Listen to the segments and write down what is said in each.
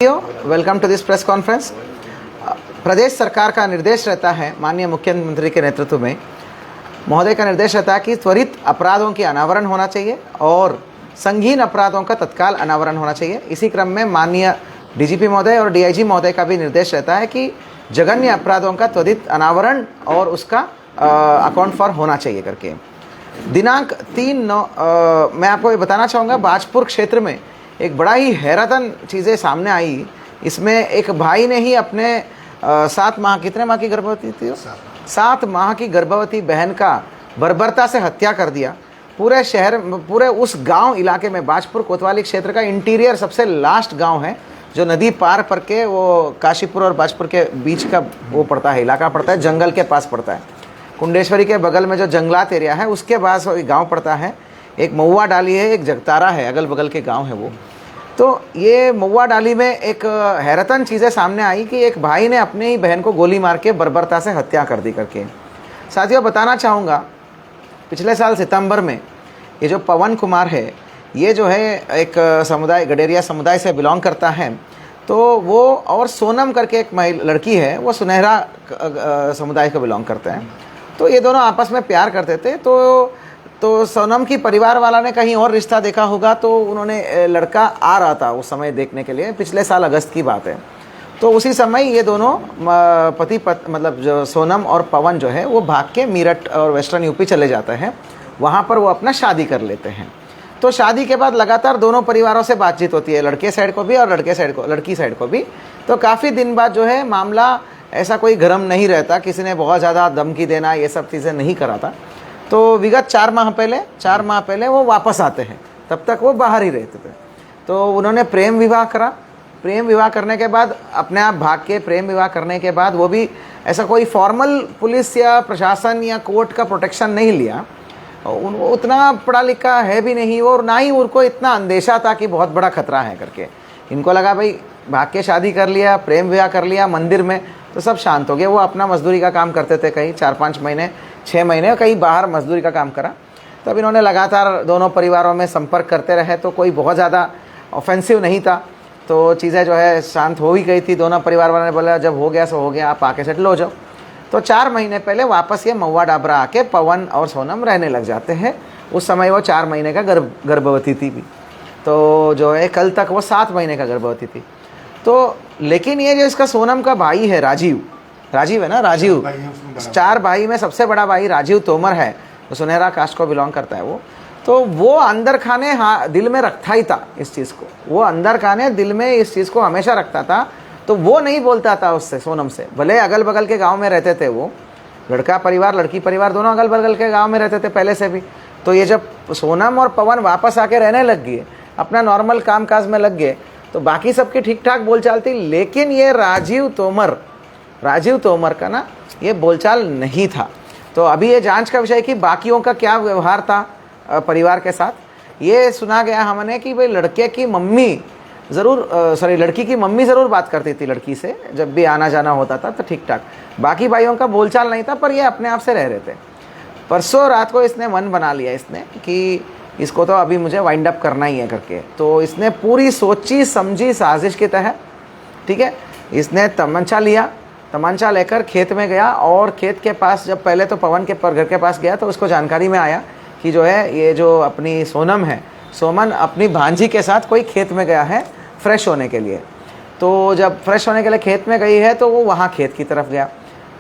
Welcome to this press conference. प्रदेश सरकार का निर्देश रहता है, माननीय मुख्यमंत्री के नेतृत्व में महोदय का निर्देश रहता है कि त्वरित अपराधों की अनावरण होना चाहिए और संगीन अपराधों का तत्काल अनावरण होना चाहिए। इसी क्रम में माननीय डीजीपी महोदय और डीआईजी महोदय का भी निर्देश रहता है कि जघन्य अपराधों का त्वरित अनावरण और उसका अकाउंट फॉर होना चाहिए करके। दिनांक 3/9 मैं आपको ये बताना चाहूँगा, बाजपुर क्षेत्र में एक बड़ा ही हैरतन चीज़ें सामने आई। इसमें एक भाई ने ही अपने 7 माह कितने माह की गर्भवती थी, 7 माह की गर्भवती बहन का बर्बरता से हत्या कर दिया। पूरे शहर, पूरे उस गांव इलाके में, बाजपुर कोतवाली क्षेत्र का इंटीरियर सबसे लास्ट गांव है, जो नदी पार करके वो काशीपुर और बाजपुर के बीच का वो पड़ता है, इलाका पड़ता है, जंगल के पास पड़ता है। कुंडेश्वरी के बगल में जो जंगलात एरिया है उसके पास गांव पड़ता है। एक महुआ डाली है, एक जगतारा है, अगल बगल के गांव है वो। तो ये महुआ डाली में एक हैरतन चीज़ें सामने आई कि एक भाई ने अपनी ही बहन को गोली मार के बर्बरता से हत्या कर दी करके। साथियों, बताना चाहूँगा, पिछले साल सितंबर में ये जो पवन कुमार है, ये जो है एक समुदाय, गडेरिया समुदाय से बिलोंग करता है। तो वो और सोनम करके एक लड़की है, वो सुनहरा समुदाय को बिलोंग करते हैं। तो ये दोनों आपस में प्यार करते थे। तो सोनम की परिवार वाला ने कहीं और रिश्ता देखा होगा, तो उन्होंने, लड़का आ रहा था उस समय देखने के लिए, पिछले साल अगस्त की बात है। तो उसी समय ये दोनों मतलब जो सोनम और पवन जो है वो भाग के मीरठ और वेस्टर्न यूपी चले जाते हैं। वहाँ पर वो अपना शादी कर लेते हैं। तो शादी के बाद लगातार दोनों परिवारों से बातचीत होती है, लड़के साइड को भी और लड़की साइड को भी। तो काफ़ी दिन बाद जो है मामला ऐसा कोई गर्म नहीं रहता, किसी ने बहुत ज़्यादा धमकी देना ये सब चीज़ें नहीं करा था। तो विगत 4 माह पहले वो वापस आते हैं, तब तक वो बाहर ही रहते थे। तो उन्होंने प्रेम विवाह करा। प्रेम विवाह करने के बाद अपने आप भाग के, प्रेम विवाह करने के बाद वो भी ऐसा कोई फॉर्मल पुलिस या प्रशासन या कोर्ट का प्रोटेक्शन नहीं लिया। उतना पढ़ा लिखा है भी नहीं और ना ही उनको इतना अंदेशा था कि बहुत बड़ा खतरा है करके। इनको लगा भाई भाग के शादी कर लिया, प्रेम विवाह कर लिया मंदिर में, तो सब शांत हो गए। वो अपना मजदूरी का काम करते थे, कहीं 4-5 महीने 6 महीने कहीं बाहर मजदूरी का काम करा। तब इन्होंने लगातार दोनों परिवारों में संपर्क करते रहे, तो कोई बहुत ज़्यादा ऑफेंसिव नहीं था। तो चीज़ें जो है शांत हो ही गई थी। दोनों परिवार वालों ने बोला जब हो गया सो हो गया, आप आके सेटल हो जाओ। तो 4 महीने पहले वापस ये महुआ डाबरा आके पवन और सोनम रहने लग जाते हैं। उस समय वो 4 महीने का गर्भवती थी भी। तो जो है कल तक वो 7 महीने का गर्भवती थी। तो लेकिन ये जो इसका सोनम का भाई है राजीव है ना, राजीव, 4 भाई में सबसे बड़ा भाई राजीव तोमर है, तो सुनहरा कास्ट को बिलोंग करता है वो। तो वो अंदर खाने दिल में रखता ही था इस चीज़ को, वो अंदर खाने दिल में इस चीज़ को हमेशा रखता था। तो वो नहीं बोलता था उससे, सोनम से, भले अगल बगल के गांव में रहते थे वो, लड़का परिवार लड़की परिवार दोनों अगल बगल के गांव में रहते थे पहले से भी। तो ये जब सोनम और पवन वापस आके रहने लग गए, अपना नॉर्मल कामकाज में लग गए, तो बाकी सबकी ठीक ठाक बोलचाल थी। लेकिन ये राजीव तोमर का ना ये बोलचाल नहीं था। तो अभी ये जांच का विषय है कि बाकियों का क्या व्यवहार था परिवार के साथ। ये सुना गया हमने कि भाई लड़की की मम्मी ज़रूर बात करती थी लड़की से, जब भी आना जाना होता था तो ठीक ठाक। बाकी भाइयों का बोलचाल नहीं था, पर ये अपने आप से रह रहे थे। परसों रात को इसने मन बना लिया इसने कि इसको तो अभी मुझे वाइंड अप करना ही है करके। तो इसने पूरी सोची समझी साजिश के तहत, ठीक है, इसने तमंचा लेकर खेत में गया। और खेत के पास जब पहले तो पवन के घर के पास गया, तो उसको जानकारी में आया कि जो है ये जो अपनी सोमन अपनी भांजी के साथ कोई खेत में गया है फ्रेश होने के लिए। तो जब फ्रेश होने के लिए खेत में गई है, तो वो वहाँ खेत की तरफ गया।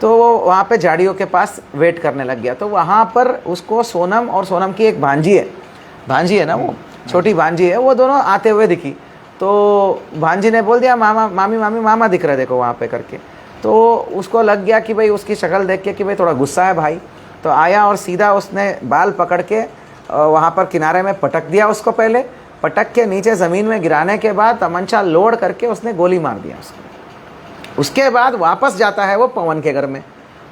तो वो वहाँ पे झाड़ियों के पास वेट करने लग गया। तो वहाँ पर उसको सोनम और सोनम की एक भांजी है ना, वो छोटी भांजी है, वो दोनों आते हुए दिखी। तो भांजी ने बोल दिया मामा दिख रहे देखो वहाँ पे करके। तो उसको लग गया कि भाई उसकी शक्ल देख के कि भाई थोड़ा गुस्सा है भाई। तो आया और सीधा उसने बाल पकड़ के वहाँ पर किनारे में पटक दिया उसको। पहले पटक के नीचे ज़मीन में गिराने के बाद तमंचा लोड करके उसने गोली मार दिया उसको। उसके बाद वापस जाता है वो पवन के घर में।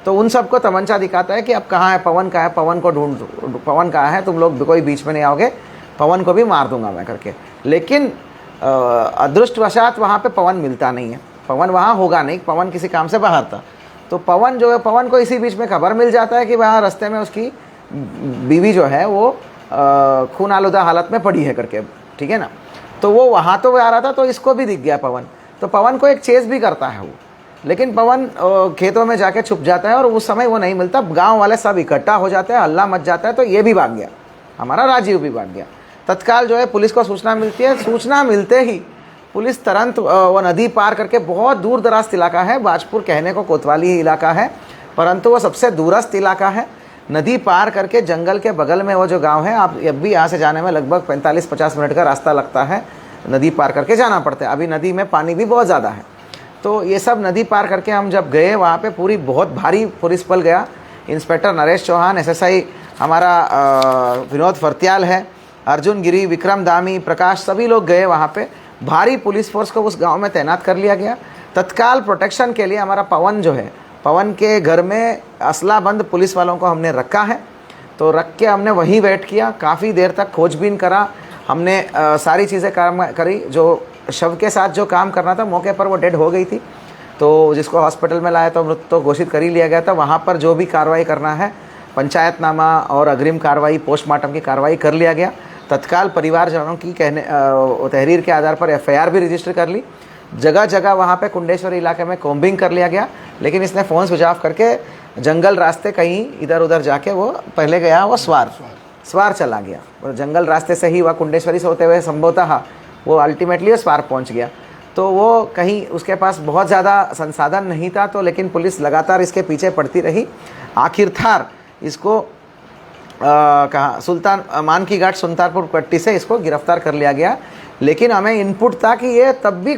तो उन सबको तमंचा दिखाता है कि अब कहाँ है पवन, कहाँ है पवन को ढूंढ, पवन कहाँ है, तुम लोग कोई बीच में नहीं आओगे, पवन को भी मार दूंगा मैं करके। लेकिन अदृष्टवशात वहाँ पे पवन मिलता नहीं है। पवन वहाँ होगा नहीं, पवन किसी काम से बाहर था। तो पवन को इसी बीच में खबर मिल जाता है कि वहाँ रास्ते में उसकी बीवी जो है वो खून आलूदा हालत में पड़ी है करके, ठीक है ना। तो वो वहाँ तो आ रहा था, तो इसको भी दिख गया पवन। तो पवन को एक चेस भी करता है वो, लेकिन पवन खेतों में जाके छुप जाता है और उस समय वो नहीं मिलता। गांव वाले सब इकट्ठा हो जाते हैं, हल्ला मच जाता है, तो ये भी भाग गया, हमारा राजीव भी भाग गया। तत्काल जो है पुलिस को सूचना मिलती है। सूचना मिलते ही पुलिस तुरंत वो नदी पार करके, बहुत दूर दराज इलाका है, बाजपुर कहने को कोतवाली ही इलाका है, परंतु वो सबसे दूरस्थ इलाका है। नदी पार करके जंगल के बगल में वो जो गांव है, आप अब भी यहाँ से जाने में लगभग 45-50 मिनट का रास्ता लगता है, नदी पार करके जाना पड़ता है। अभी नदी में पानी भी बहुत ज़्यादा है। तो ये सब नदी पार करके हम जब गए वहाँ पे, पूरी बहुत भारी पुलिस बल गया। इंस्पेक्टर नरेश चौहान, SSI हमारा विनोद फर्त्याल है, अर्जुन गिरी, विक्रम दामी, प्रकाश, सभी लोग गए वहाँ पे। भारी पुलिस फोर्स को उस गांव में तैनात कर लिया गया। तत्काल प्रोटेक्शन के लिए हमारा पवन जो है, पवन के घर में असलाबंद पुलिस वालों को हमने रखा है। तो रख के हमने वहीं वेट किया, काफ़ी देर तक खोजबीन करा हमने, सारी चीज़ें काम करी। जो शव के साथ जो काम करना था, मौके पर वो डेड हो गई थी, तो जिसको हॉस्पिटल में लाया तो मृत तो घोषित कर ही लिया गया था। वहाँ पर जो भी कार्रवाई करना है, पंचायतनामा और अग्रिम कार्रवाई, पोस्टमार्टम की कार्रवाई कर लिया गया। तत्काल परिवारजनों की तहरीर के आधार पर FIR भी रजिस्टर कर ली। जगह जगह वहाँ पे कुंडेश्वरी इलाके में कॉम्बिंग कर लिया गया, लेकिन इसने फ़ोन स्विच ऑफ करके जंगल रास्ते कहीं इधर उधर जाके वो पहले गया, वो स्वार चला गया, और जंगल रास्ते से ही वह कुंडेश्वरी से होते हुए संभवतः वो अल्टीमेटली स्वार पहुँच गया। तो वो कहीं उसके पास बहुत ज़्यादा संसाधन नहीं था, तो लेकिन पुलिस लगातार इसके पीछे पड़ती रही। आखिरकार इसको कहाँ सुल्तान मान की घाट सुल्तानपुर पट्टी से इसको गिरफ्तार कर लिया गया। लेकिन हमें इनपुट था कि ये तब भी ये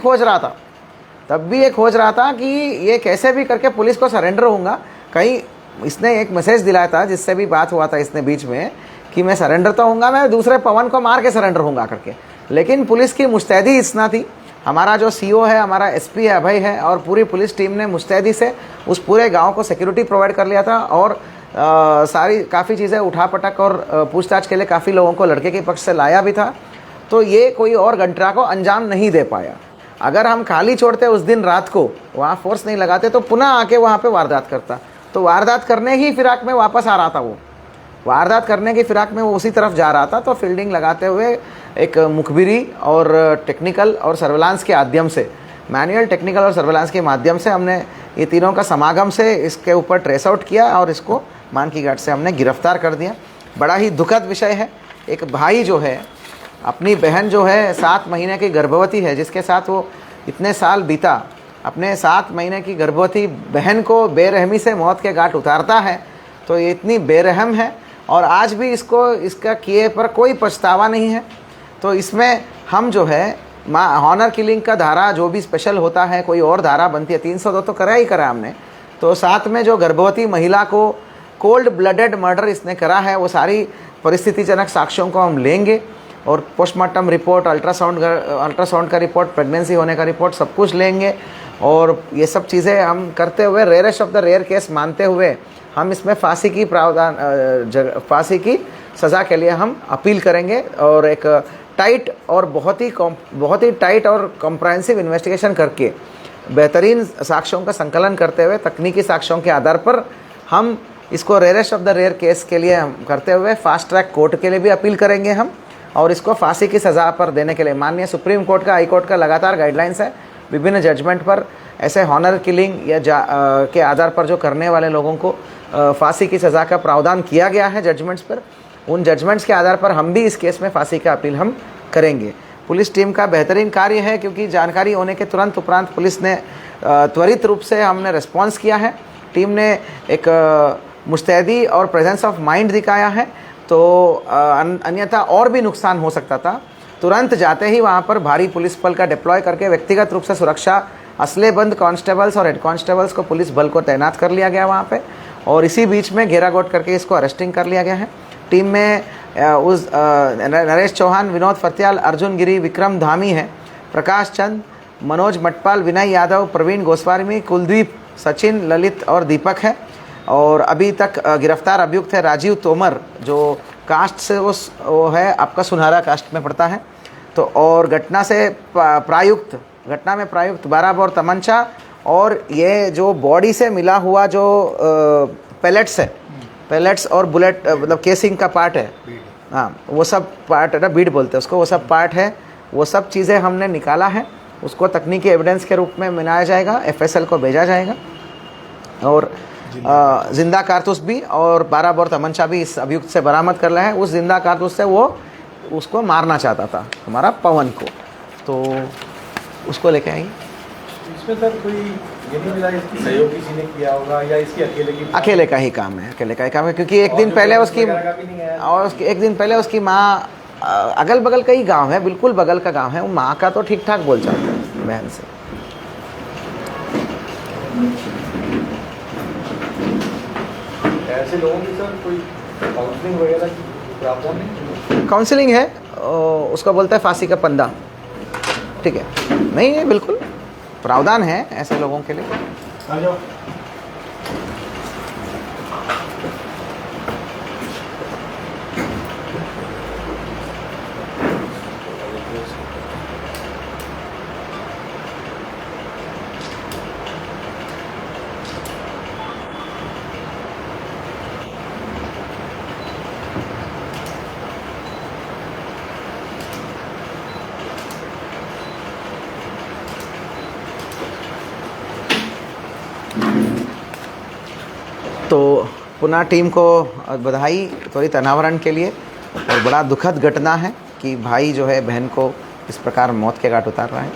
खोज रहा था कि ये कैसे भी करके पुलिस को सरेंडर होऊंगा। कहीं इसने एक मैसेज दिलाया था, जिससे भी बात हुआ था इसने बीच में, कि मैं सरेंडर तो होऊंगा, मैं दूसरे पवन को मार के सरेंडर होऊंगा करके। लेकिन पुलिस की मुस्तैदी इतना थी, हमारा जो CO है, हमारा SP है, अभय है, और पूरी पुलिस टीम ने मुस्तैदी से उस पूरे गाँव को सिक्योरिटी प्रोवाइड कर लिया था। और सारी काफ़ी चीज़ें उठापटक और पूछताछ के लिए काफ़ी लोगों को लड़के के पक्ष से लाया भी था। तो ये कोई और घटना को अंजाम नहीं दे पाया। अगर हम खाली छोड़ते उस दिन रात को, वहाँ फोर्स नहीं लगाते, तो पुनः आके वहाँ पे वारदात करता। तो वारदात करने ही फिराक में वापस आ रहा था, वो वारदात करने की फिराक में वो उसी तरफ जा रहा था। तो फील्डिंग लगाते हुए एक मुखबिरी और टेक्निकल और सर्विलांस के माध्यम से, मैनुअल, टेक्निकल और सर्विलांस के माध्यम से हमने ये तीनों का समागम से इसके ऊपर ट्रेस आउट किया और इसको मान की घाट से हमने गिरफ्तार कर दिया। बड़ा ही दुखद विषय है। एक भाई जो है, अपनी बहन जो है 7 महीने की गर्भवती है, जिसके साथ वो इतने साल बीता, अपने 7 महीने की गर्भवती बहन को बेरहमी से मौत के घाट उतारता है। तो ये इतनी बेरहम है, और आज भी इसको इसका किए पर कोई पछतावा नहीं है। तो इसमें हम जो है हॉनर किलिंग का धारा जो भी स्पेशल होता है, कोई और धारा बनती है, 302 तो करा ही करा हमने। तो साथ में जो गर्भवती महिला को कोल्ड ब्लडेड मर्डर इसने करा है, वो सारी परिस्थितिजनक साक्ष्यों को हम लेंगे, और पोस्टमार्टम रिपोर्ट, अल्ट्रासाउंड का रिपोर्ट, प्रेगनेंसी होने का रिपोर्ट, सब कुछ लेंगे। और ये सब चीज़ें हम करते हुए, rarest of the rare case मानते हुए, हम इसमें फांसी की सज़ा के लिए हम अपील करेंगे। और एक टाइट और बहुत ही टाइट और कॉम्प्रहेंसिव इन्वेस्टिगेशन करके, बेहतरीन साक्ष्यों का संकलन करते हुए, तकनीकी साक्ष्यों के आधार पर हम इसको rarest of the rare case के लिए हम करते हुए फास्ट ट्रैक कोर्ट के लिए भी अपील करेंगे हम, और इसको फांसी की सज़ा पर देने के लिए माननीय सुप्रीम कोर्ट का, हाई कोर्ट का लगातार गाइडलाइंस है। विभिन्न जजमेंट पर ऐसे हॉनर किलिंग या के आधार पर जो करने वाले लोगों को फांसी की सज़ा का प्रावधान किया गया है जजमेंट्स पर। उन जजमेंट्स के आधार पर हम भी इस केस में फांसी का अपील हम करेंगे। पुलिस टीम का बेहतरीन कार्य है, क्योंकि जानकारी होने के तुरंत उपरांत पुलिस ने त्वरित रूप से हमने रिस्पॉन्स किया है। टीम ने एक मुस्तैदी और प्रेजेंस ऑफ माइंड दिखाया है। तो अन्यथा और भी नुकसान हो सकता था। तुरंत जाते ही वहाँ पर भारी पुलिस बल का डिप्लॉय करके व्यक्तिगत रूप से सुरक्षा, असलेबंद कांस्टेबल्स और हेड कांस्टेबल्स को पुलिस बल को तैनात कर लिया गया वहाँ पे, और इसी बीच में घेरागोट करके इसको अरेस्टिंग कर लिया गया है। टीम में नरेश चौहान, विनोद फर्त्याल, अर्जुन गिरी, विक्रम धामी है, प्रकाश चंद, मनोज मटपाल, विनय यादव, प्रवीण गोस्वामी, कुलदीप, सचिन, ललित और दीपक है। और अभी तक गिरफ्तार अभियुक्त है राजीव तोमर, जो कास्ट से वो है आपका सुनहरा कास्ट में पड़ता है। तो और घटना में प्रायुक्त 12 बोर तमंचा, और ये जो बॉडी से मिला हुआ जो पैलेट्स और बुलेट, मतलब केसिंग का पार्ट है, हाँ वो सब पार्ट है ना, बीड बोलते हैं उसको, वो सब पार्ट है, वो सब चीज़ें हमने निकाला है। उसको तकनीकी एविडेंस के रूप में मिलाया जाएगा, FSL को भेजा जाएगा और जिंदा कारतूस भी और 12 बोर तमंचा भी इस अभियुक्त से बरामद कर लिया है। उस जिंदा कारतूस से वो उसको मारना चाहता था, हमारा पवन को, तो उसको लेके आएंगे। इसमें सर कोई ये नहीं मिला इसकी सहयोग किसी ने किया होगा या इसकी अकेले का ही काम है, अकेले का ही काम है, क्योंकि एक दिन पहले उसकी माँ, अगल बगल का ही गांव है, बिल्कुल बगल का गांव है, वो माँ का तो ठीक ठाक बोल चालता है बहन से। ऐसे लोगों की सर कोई काउंसलिंग वगैरह की प्रावधान नहीं? काउंसलिंग है, उसको बोलते हैं फांसी का पंदा, ठीक है, नहीं है, बिल्कुल प्रावधान है ऐसे लोगों के लिए। आ जाओ। तो पुनः टीम को बधाई त्वरित अनावरण के लिए। और बड़ा दुखद घटना है कि भाई जो है बहन को इस प्रकार मौत के घाट उतार रहा है।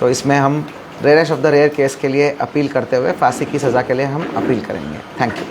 तो इसमें हम rarest of the rare case के लिए अपील करते हुए फांसी की सज़ा के लिए हम अपील करेंगे। Thank you.